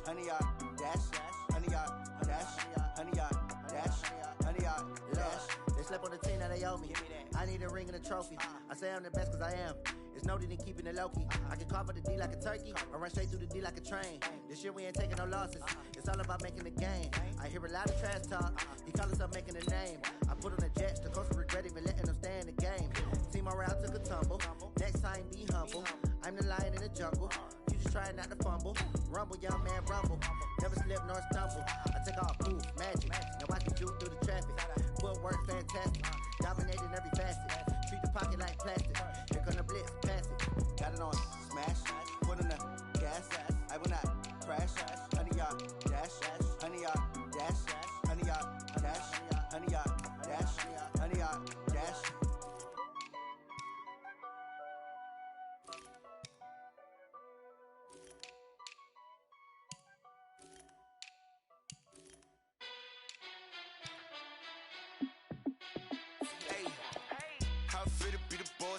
honey, y'all dash, honey, y'all dash, honey, y'all dash, honey, y'all dash. They slept on the team that they owe me. I need a ring and a trophy. I say I'm the best cause I am. It's no need in keeping it low-key. I can carve for the D like a turkey or run straight through the D like a train. This year we ain't taking no losses. It's all about making the game. I hear a lot of trash talk. He call himself making a name. I put on the Jets. The coach regret even letting them stay in the game. Team morale took a tumble. Next time be humble. I'm the lion in the jungle. You just trying not to fumble. Rumble, young man, rumble. Never slip nor stumble. I take off, poof, magic. Now watch me juke through the traffic. Footwork fantastic. Dominating every facet. Treat the pocket like plastic. Here come the blitz, pass it. Got it on smash. Foot on the gas. I will not crash. Honey, y'all dash. Honey, y'all dash. Honey, y'all dash. Honey, y'all dash. Honey, y'all dash.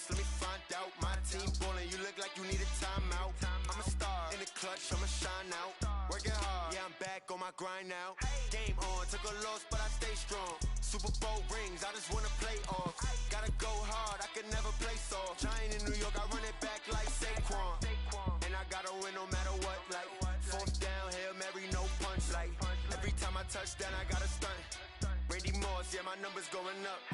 Let me find out. My team ballin', you look like you need a timeout. I'm a star in the clutch, I'ma shine out. Working hard, yeah, I'm back on my grind now. Game on, took a loss, but I stay strong. Super Bowl rings, I just wanna play off. Gotta go hard, I can never play soft. Giant in New York, I run it back like Saquon. And I gotta win no matter what, like fourth down, Hail Mary, no punch. Like every time I touch down, I gotta stunt. Randy Moss, yeah, my numbers going up.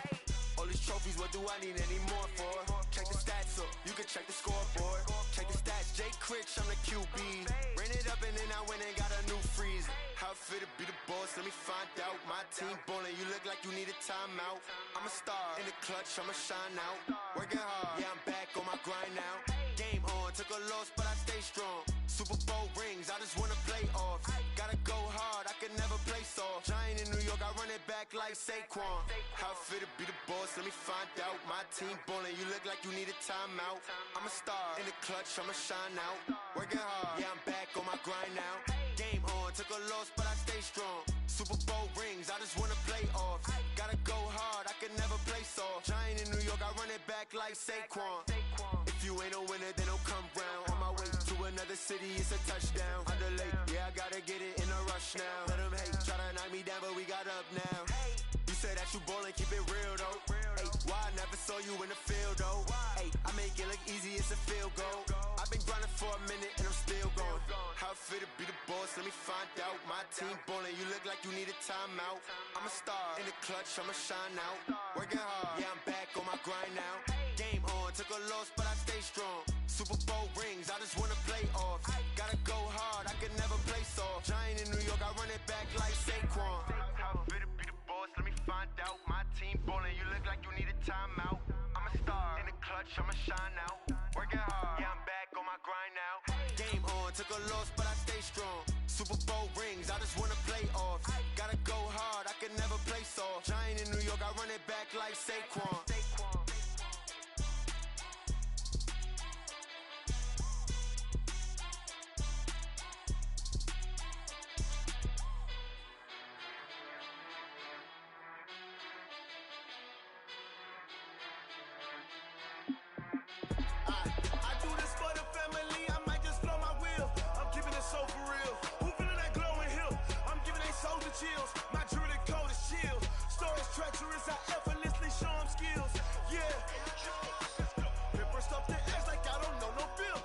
All these trophies, what do I need any more for? Check the stats up, you can check the scoreboard. Check the stats, J. Rich, I'm the QB. Ran it up and then I went and got a new freeze. How it feel to be the boss, let me find out. My team ballin', you look like you need a timeout. I'm a star, in the clutch, I'ma shine out. Working hard, yeah, I'm back on my grind now. Game on, took a loss, but I stay strong. Super Bowl rings, I just wanna play off. Gotta go hard, I can never play soft. Giant in New York, I run it back like Saquon. How it feel to be the boss, let me find out. My team ballin', you look like you need a timeout. I'm a star, in the clutch, I'ma shine out. Working hard, yeah, I'm back on my grind now. Game on, took a loss, but I stay strong. Super Bowl rings, I just wanna play off. Gotta go hard, I can never play soft. Giant in New York, I run it back like Saquon. If you ain't a winner, then don't come round. On my way to another city, it's a touchdown. Underlay, yeah, I gotta get it in a rush now. Let them hate, try to knock me down, but we got up now. You say that you ballin', keep it real though. Hey, why I never saw you in the field though? Hey, I make it look easy, it's a field goal. I've been grinding for a minute and I'm still going. How it feel to be the boss, let me find out. My team ballin', you look like you need a timeout. I'm a star, in the clutch, I'ma shine out. Working hard, yeah, I'm back on my grind now. Game on, took a loss, but I stay strong. Super Bowl rings, I just wanna play off. Gotta go hard, I can never play soft. Giant in New York, I run it back like Saquon. How it feel to be the boss, let me find out. My team ballin', you look like you need a timeout. I'm a star, in the clutch, I'ma shine out. Working hard, yeah, I'm back on my grind now. Game on, took a loss, but I stay strong. Super Bowl rings, I just wanna play off. Gotta go hard, I can never play soft. Giant in New York, I run it back like Saquon. Chills. My jewelry code is chill. Stories treacherous, I effortlessly show them skills. Yeah. Pepper stuff the edge like I don't know no feel.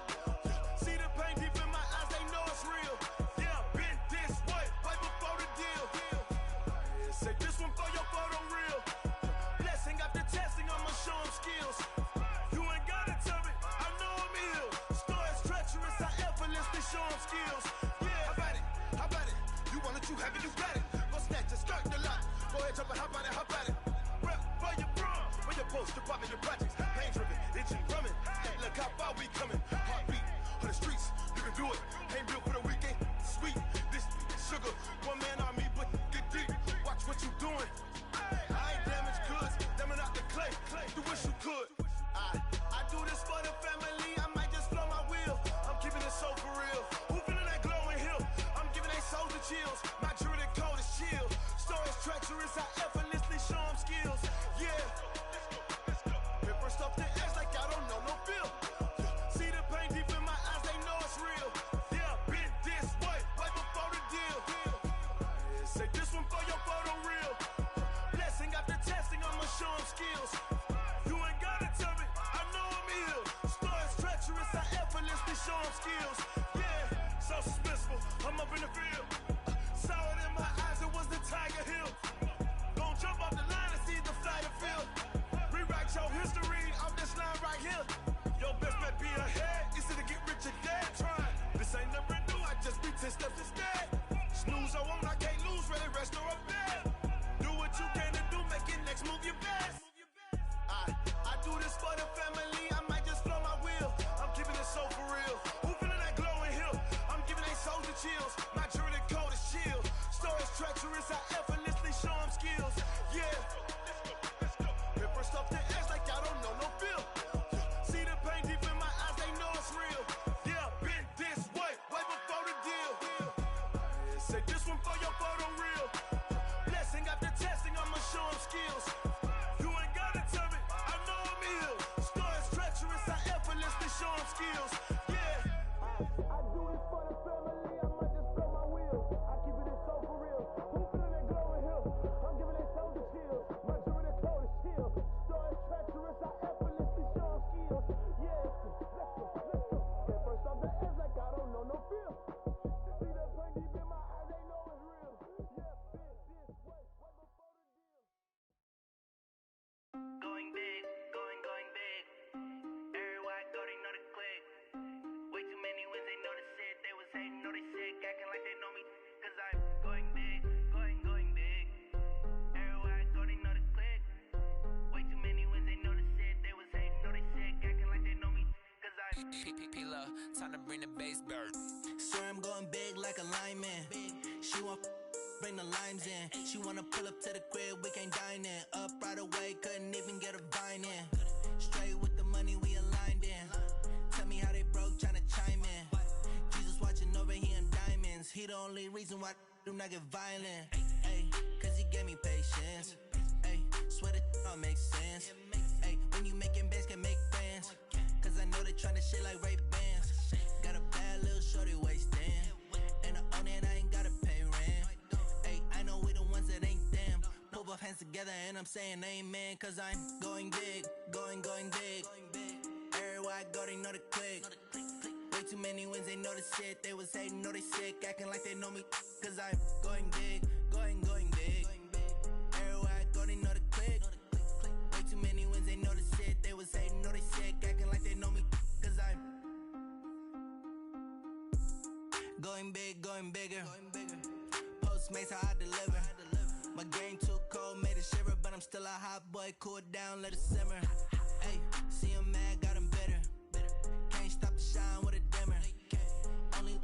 See the pain deep in my eyes, they know it's real. Yeah, been this way, right before the deal. Say this one for your photo real. Blessing after testing, I'ma show them skills. You ain't gotta tell me, I know I'm ill. Stories treacherous, I effortlessly show them skills. Yeah, how about it? You want it, you have it, you got it. Go snatch it, skirt the lot. Go ahead, jump it, hop on it, hop on it. Rep for your bro, for your post, your pop and your projects. Pain driven, itching, drumming. Hey, look how far we coming. Heartbeat for the streets, you can do it. Ain't built for the weekend. Sweet, this sugar. One man on me, but get deep. Watch what you doing. I ain't damaged goods, damn it out the clay. You wish you could. I do this for the family. I might just blow my wheel. I'm keeping it so for real. Who feeling that glowing hill? I'm giving they soldier chills. My jewelry code is chill. Stories treacherous, I effortlessly show them skills. Yeah. Pepper stuff the edge like I don't know no feel. See the pain deep in my eyes, they know it's real. Yeah, been this way, right before the deal. Say this one for your photo real. Blessing after testing, I'ma show them skills. You ain't gotta tell me, I know I'm ill. Stories treacherous, I effortlessly show them skills. Yeah, so suspenseful, I'm up in the field. Saw it in my eyes, it was the Tiger Hill. Gon' jump off the line and see the fly the field. Rewrite your history off this line right here. Your best bet be ahead, easy to get rich or dead. Trying, this ain't never new, I just be 10 steps instead. Snooze I won't, I can't lose, ready, rest or a bed. Do what you can to do, make it next move your best. I do this for the family, I might just blow my wheel. I'm keeping it so for real. Who feeling that glowing hill? I'm giving they soldier chills. My jewelry code is chill. Stories treacherous, I effortlessly show them skills. Yeah. Pepper stuff the edge like I don't know no feel. See the pain deep in my eyes, they know it's Time to bring the bass bird. Swear I'm going big like a lineman. She want bring the limes in. She wanna pull up to the crib, we can't dine in. Up right away, couldn't even get a vine in. Straight with the money, we aligned in. Tell me how they broke, tryna chime in. Jesus watching over, he in diamonds. He the only reason why I do not get violent. Ay, cause he gave me patience. Ay, swear that all makes sense. Ay, when you making bands, can make friends. Cause I know they tryna shit like Ray-Bans. Got a bad little shorty wasting. And I own it, I ain't gotta pay rent. Ay, I know we the ones that ain't them. Pull both hands together and I'm saying amen. Cause I'm going big, going big. Everywhere I go, they know the click. Way too many wins, they know the shit. They was hating, know they sick, acting like they know me. Cause I'm going big, going big. Everywhere I go, they know the click. Way too many wins, they know the shit. They was hating, know they sick, acting like they know me. Cause I'm going big, going bigger. Postmates, how I deliver. My game too cold, made it shiver. But I'm still a hot boy, cool it down, let it simmer. Hey, see him mad, got him bitter. Can't stop the shine with a dimmer. Only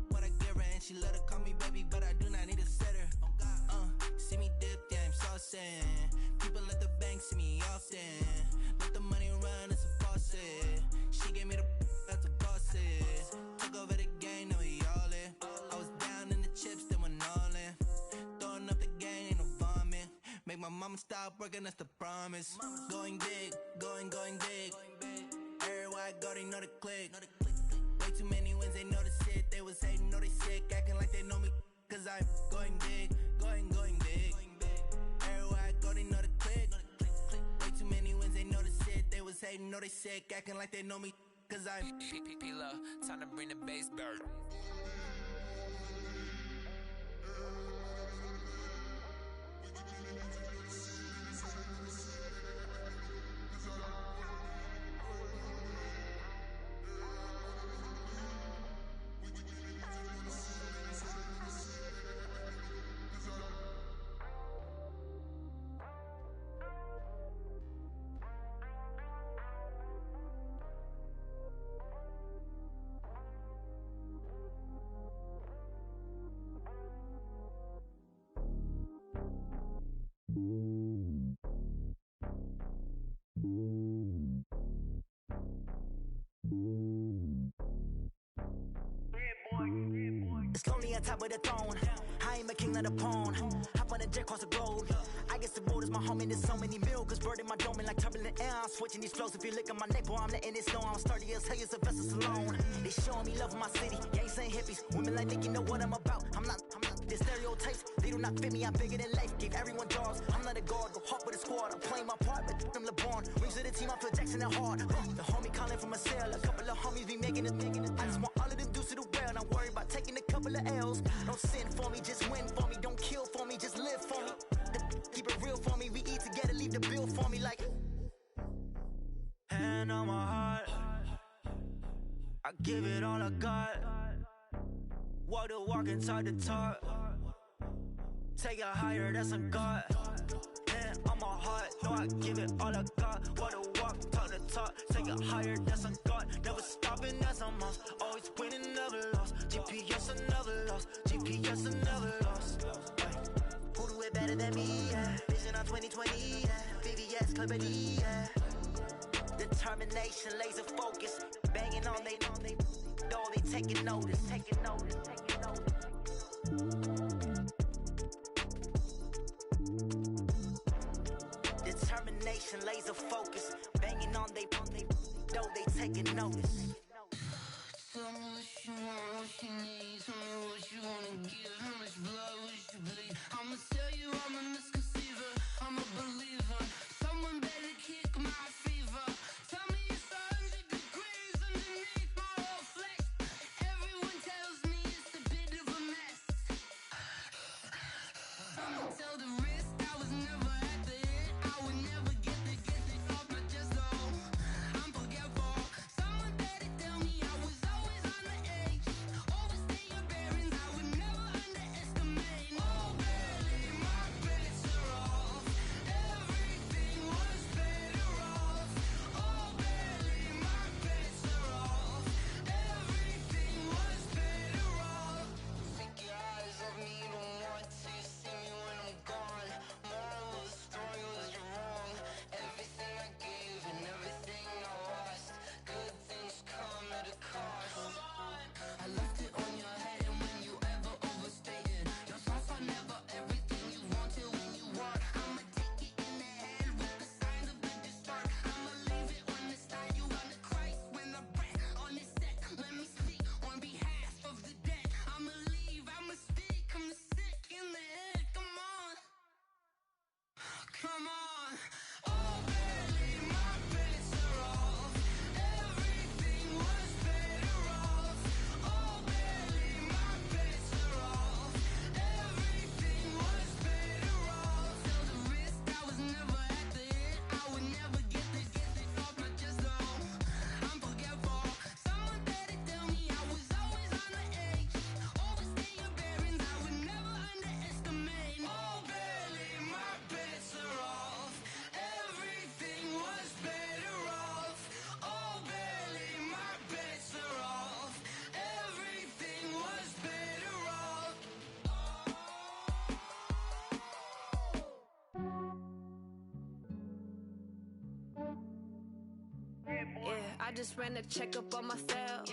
what I give her, and she let her call me baby, but I do not need a sitter. See me dip, yeah, I'm saucing. People at the bank see me often. Let the money run, it's a faucet. She gave me the that's a boss is. Took over the game, now we all in. I was down in the chips, then went all in. Throwing up the game, ain't no vomit. Make my mama stop working, that's the promise. Going big, going big. Everywhere I go, they know the click. Way too many wins, they know the shit. They was hating, know they sick, acting like they know me. Cause I'm going big, going big. Everywhere I go, they know the click. Way too many wins, they know the shit. They was hating, know they sick, acting like they know me. Cause I'm P-P-P-Love, time to bring the bass bird. It's lonely on top of the throne. I ain't a king of the pawn. Hop on a jet across the road. I guess the road is my home and there's so many milkers bird in my dome and like turbulent air. I'm switching these flows. If you look at my neck, boy, I'm letting it snow. I'm sturdy as hell, as a vessel alone. They showing me love in my city. Gangs ain't hippies. Women like Nick, you know what I'm about. I'm not the stereotypes. They do not fit me. I'm bigger than life. Give everyone jobs. I'm not a guard. Go hard with a squad. I'm playing my part, but I'm LeBron. Rings of the team. I feel Jackson and hard. The homie calling from a cell. A couple of homies be making it. I just want all of them dudes to do well. Not worry about taking a couple of L's. Don't sin for me, just win for me. Don't kill for me, just live for me. Keep it real for me. We eat together, leave the bill for me like. Hand on my heart, I give it all I got. Walk the walk and talk the talk. Take it higher, that's a God. Hand on my heart, no, I give it all I got. Walk the walk, talk the talk. Take it higher, that's a God. Never stopping, that's a must. Always winning, never lost. GPS, I never lost. GPS, I never lost. Who do it better than me? Yeah. Vision on 2020. Yeah. VVS, Clarity. Yeah. Determination, laser focus. Banging on they door, they taking notice. Taking notice. Determination, laser focus. Banging on they door, they taking notice. Tell me what you want, what you need. Tell me what you wanna give. How much blood would you bleed? I'ma tell you I'm a misconceiver. I'm a believer. Someone better kick my fever. Tell me it's 100 degrees underneath my whole flesh. Everyone tells me it's a bit of a mess. I'ma tell the risk I was never at the hit. I would never get it off my chest though. I'm forgetful. Someone better tell I just ran a checkup on myself.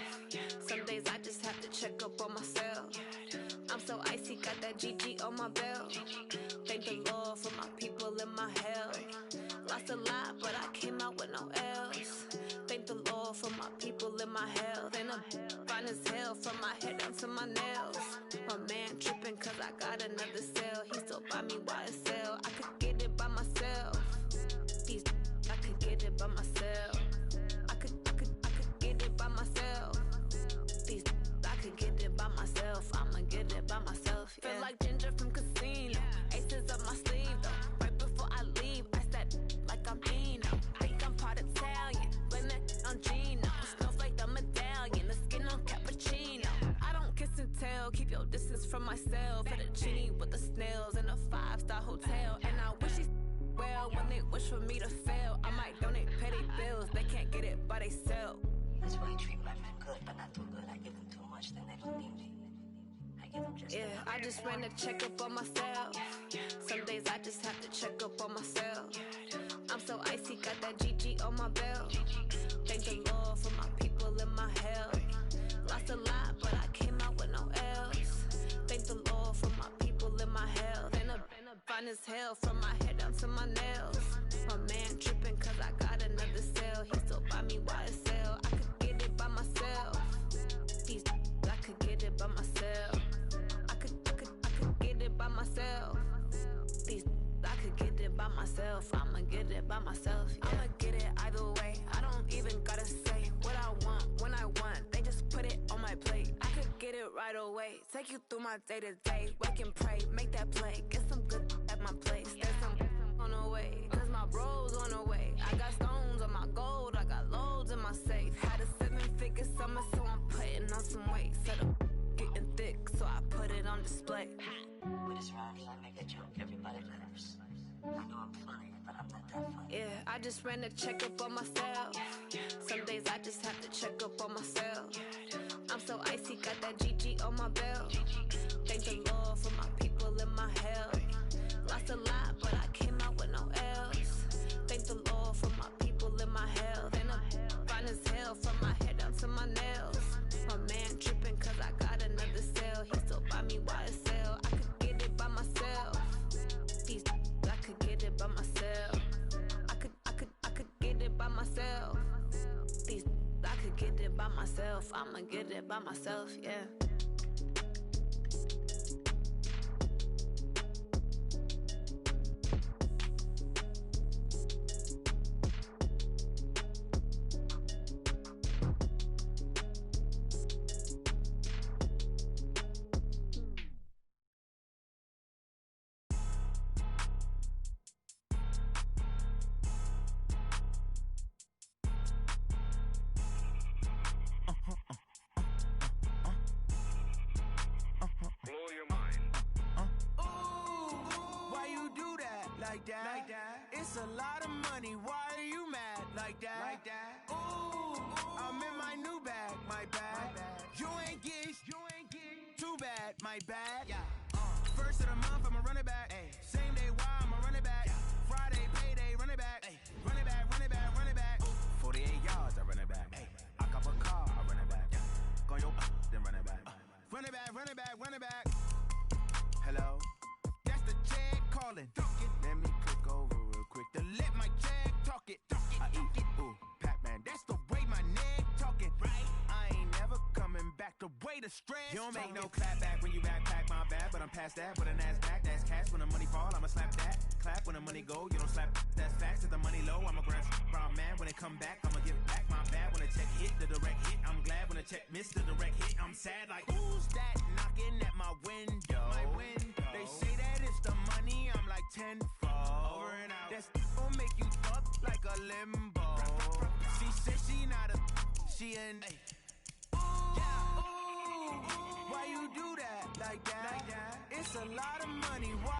Some days I just have to check up on myself. I'm so icy, got that GG on my belt. Thank the Lord for my people in my health. Lost a lot, but I came out with no else. Thank the Lord for my people in my health. And I'm fine as hell from my head down to my nails. My man tripping cause I got another cell. He still buy me YSL. I could get it by myself. These I could get it by myself. I could get it by myself. These I could get it by myself. I'ma get it by myself. Yeah. Feel like Ginger from Casino. Aces up my sleeve though. Right before I leave, I said like I'm Dino. Think I'm part Italian. Blame that on Gino. Smells like the medallion. The skin on cappuccino. I don't kiss and tell. Keep your distance from myself. At a genie with the snails in a 5-star hotel. And I wish he's well when they wish for me to fail. I might donate petty bills. They can't get it by themselves. That's why you treat my friend good, but not too good. I give them too much, then they don't need me. I give them just yeah, I just ran a checkup on myself. Some days I just have to check up on myself. I'm so icy, got that GG on my belt. Thank the Lord for my people in my health. Lost a lot, but I came out with no else. Thank the Lord for my people in my health. And I'm fine as hell from my head down to my nails. My man tripping cause I got another cell. He still buy me YSL. I could get it by myself. These I could get it by myself. I could get it by myself. These I could get it by myself. I'ma get it by myself. Yeah. I'ma get it either way. I don't even gotta say what I want when I want. They just put it on my plate. I could get it right away. Take you through my day to day. Wake and pray, make that play. Get some good at my place. There's some on the way. Cause my bro's on the way. I got stones on my gold. I got loads in my safe. Had a 7-figure summer, so I'm putting on some weight. Set up getting thick, so I put it on display. With this round, I make a joke. Everybody laughs. I know I'm funny, but I'm not that funny. Yeah, I just ran a checkup on myself. Some days I just have to check up on myself. I'm so icy, got that GG on my belt. Thank the Lord for my people in my health. Lost a lot, but I came out with no else. Thank the Lord for my people in my health. And I'm fine as hell from my head down to my nails. My man tripping cause I got another cell. He still buy me YSL. I could get it by myself. These I could get it by myself. I could get it by myself. These I could get it by myself. I'ma get it by myself, yeah. Like that. It's a lot of money. Why are you mad like that? Ooh, I'm in my new bag. My bad. You ain't get too bad. My bad. Yeah. First of the month, I'ma run it back. Ay. Same day, why I'ma run it back. Yeah. Friday, payday, run it back. Ay. Run it back, run it back, run it back. 48 yards, I run it back. Ay. I cop a car, I run it back. Yeah. Go your then run it back. Run it back, run it back, run it back. Hello? That's the check calling. Let me click over real quick to let my check talk it. I eat it, ooh, Pac-Man. That's the way my neck talking. Right? I ain't never coming back. The way the stress. You don't make no clap back when you backpack, my bad. But I'm past that with a NASDAQ. That's cash when the money fall. I'ma slap that. Clap when the money go. You don't slap. That's facts. If the money low, I'ma grab brown man. When it come back, I'ma give back my bad. When the check hit, the direct hit. I'm glad when the check missed the direct hit. I'm sad like who's that knocking at my window? My window. They say that it's the money. I'm like tenfold. Over and out. That's gon' make you fuck like a limbo. She said she not a. She an. Ooh, yeah. Ooh, why you do that like that? It's a lot of money. Why?